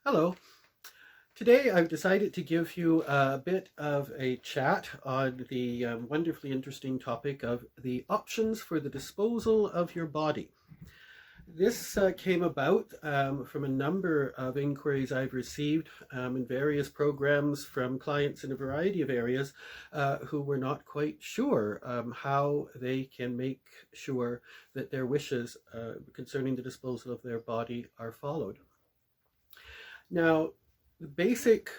Hello. Today I've decided to give you a bit of a chat on the wonderfully interesting topic of the options for the disposal of your body. This came about from a number of inquiries I've received in various programs from clients in a variety of areas who were not quite sure how they can make sure that their wishes concerning the disposal of their body are followed. Now, the basic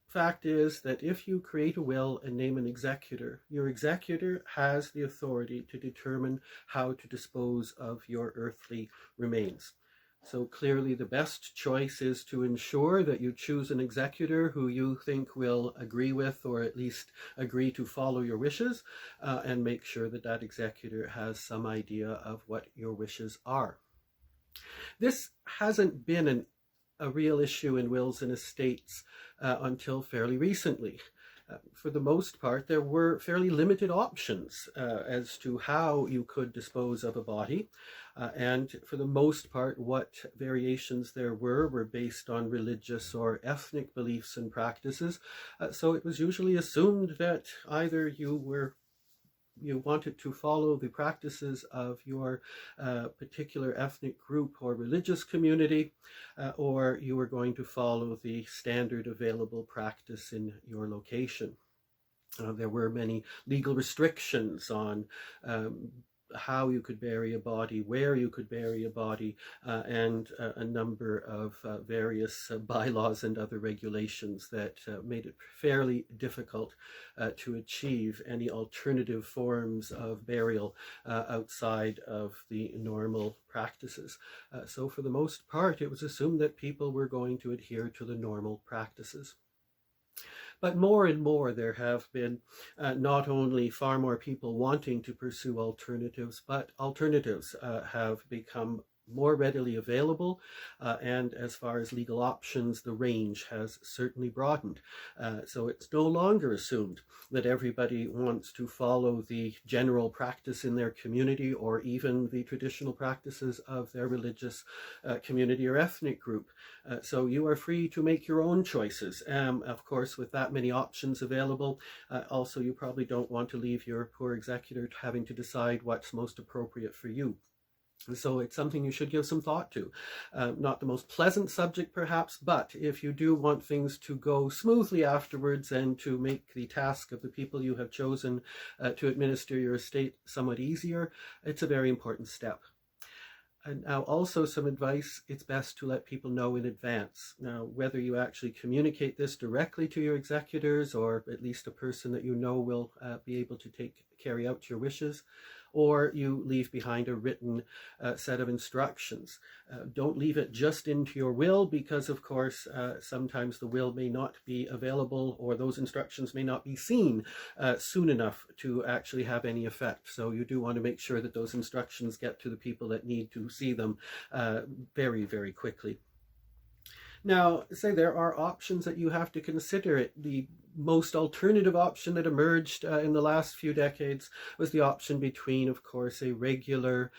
fact is that if you create a will and name an executor, your executor has the authority to determine how to dispose of your earthly remains. So clearly the best choice is to ensure that you choose an executor who you think will agree with or at least agree to follow your wishes, and make sure that that executor has some idea of what your wishes are. This hasn't been a real issue in wills and estates until fairly recently. For the most part, there were fairly limited options as to how you could dispose of a body. And for the most part, what variations there were based on religious or ethnic beliefs and practices. So it was usually assumed that either you wanted to follow the practices of your particular ethnic group or religious community, or you were going to follow the standard available practice in your location. There were many legal restrictions on how you could bury a body, where you could bury a body, and a number of various bylaws and other regulations that made it fairly difficult to achieve any alternative forms of burial outside of the normal practices. So for the most part, it was assumed that people were going to adhere to the normal practices. But more and more there have been not only far more people wanting to pursue alternatives, but alternatives have become more readily available, and as far as legal options, the range has certainly broadened. So it's no longer assumed that everybody wants to follow the general practice in their community or even the traditional practices of their religious community or ethnic group. So you are free to make your own choices. Of course, with that many options available, also you probably don't want to leave your poor executor having to decide what's most appropriate for you. So it's something you should give some thought to. Not the most pleasant subject, perhaps, but if you do want things to go smoothly afterwards and to make the task of the people you have chosen to administer your estate somewhat easier, it's a very important step. And now also some advice, it's best to let people know in advance. Now, whether you actually communicate this directly to your executors or at least a person that you know will be able to carry out your wishes, or you leave behind a written set of instructions. Don't leave it just into your will because, of course, sometimes the will may not be available or those instructions may not be seen soon enough to actually have any effect. So you do want to make sure that those instructions get to the people that need to see them very, very quickly. Now, say there are options that you have to consider. The most alternative option that emerged in the last few decades was the option between, of course, a regular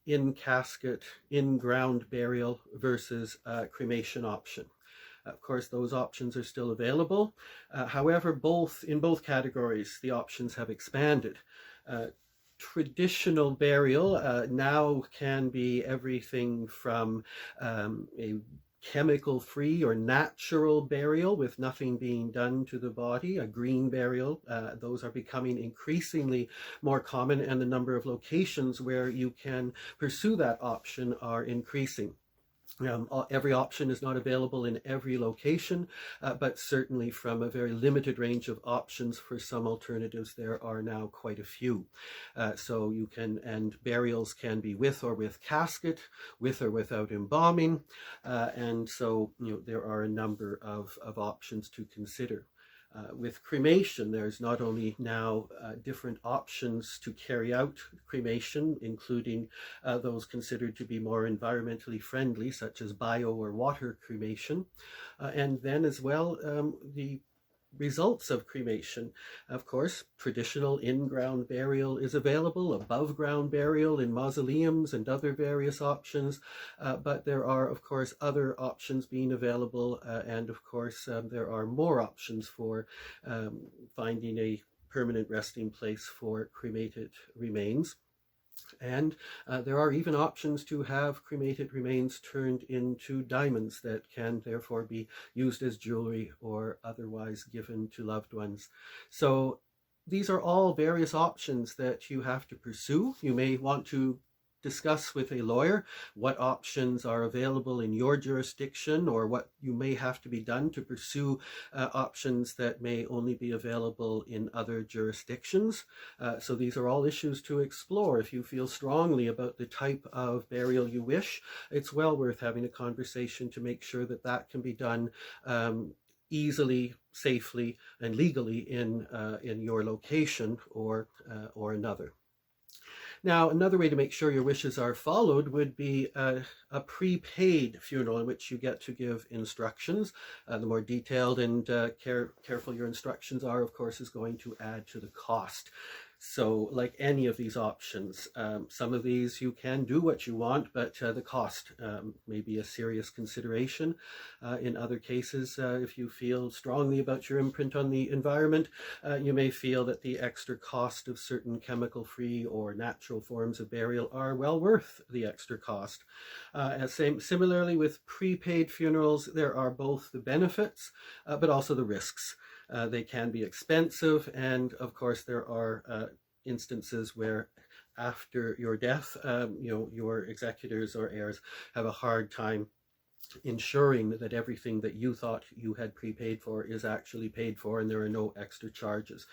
in-casket, in-ground burial versus a cremation option. Of course, those options are still available. However, in both categories, the options have expanded. Traditional burial now can be everything from a chemical-free or natural burial with nothing being done to the body, a green burial. Those are becoming increasingly more common, and the number of locations where you can pursue that option are increasing. Every option is not available in every location, but certainly from a very limited range of options for some alternatives, there are now quite a few. So you can, and burials can be with or with casket, with or without embalming, and so there are a number of options to consider. With cremation, there's not only now different options to carry out cremation, including those considered to be more environmentally friendly, such as bio or water cremation, and then as well the results of cremation. Of course, traditional in-ground burial is available, above-ground burial in mausoleums and other various options, but there are, of course, other options being available, and of course, there are more options for finding a permanent resting place for cremated remains. And there are even options to have cremated remains turned into diamonds that can therefore be used as jewelry or otherwise given to loved ones. So these are all various options that you have to pursue. You may want to discuss with a lawyer what options are available in your jurisdiction, or what you may have to be done to pursue options that may only be available in other jurisdictions. So these are all issues to explore. If you feel strongly about the type of burial you wish, it's well worth having a conversation to make sure that that can be done easily, safely, and legally in your location or another. Now, another way to make sure your wishes are followed would be a prepaid funeral in which you get to give instructions. The more detailed and careful your instructions are, of course, is going to add to the cost. So like any of these options, some of these you can do what you want, but the cost may be a serious consideration. In other cases, if you feel strongly about your imprint on the environment, you may feel that the extra cost of certain chemical-free or natural forms of burial are well worth the extra cost. Similarly, with prepaid funerals, there are both the benefits, but also the risks. They can be expensive, and of course there are instances where after your death, your executors or heirs have a hard time ensuring that everything that you thought you had prepaid for is actually paid for, and there are no extra charges.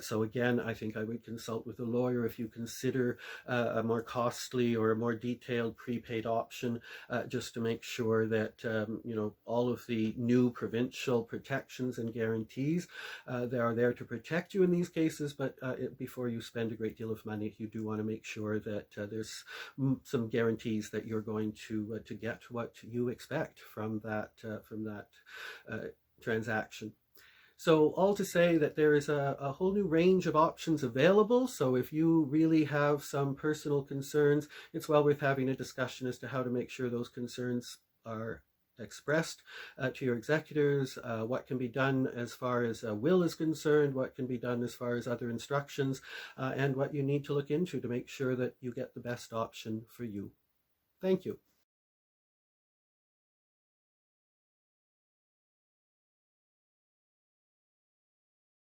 So again, I think I would consult with a lawyer if you consider a more costly or a more detailed prepaid option, just to make sure that all of the new provincial protections and guarantees they are there to protect you in these cases. But before you spend a great deal of money, you do want to make sure that there's some guarantees that you're going to get what you expect from that transaction. So all to say that there is a whole new range of options available. So if you really have some personal concerns, it's well worth having a discussion as to how to make sure those concerns are expressed to your executors, what can be done as far as a will is concerned, what can be done as far as other instructions, and what you need to look into to make sure that you get the best option for you. Thank you.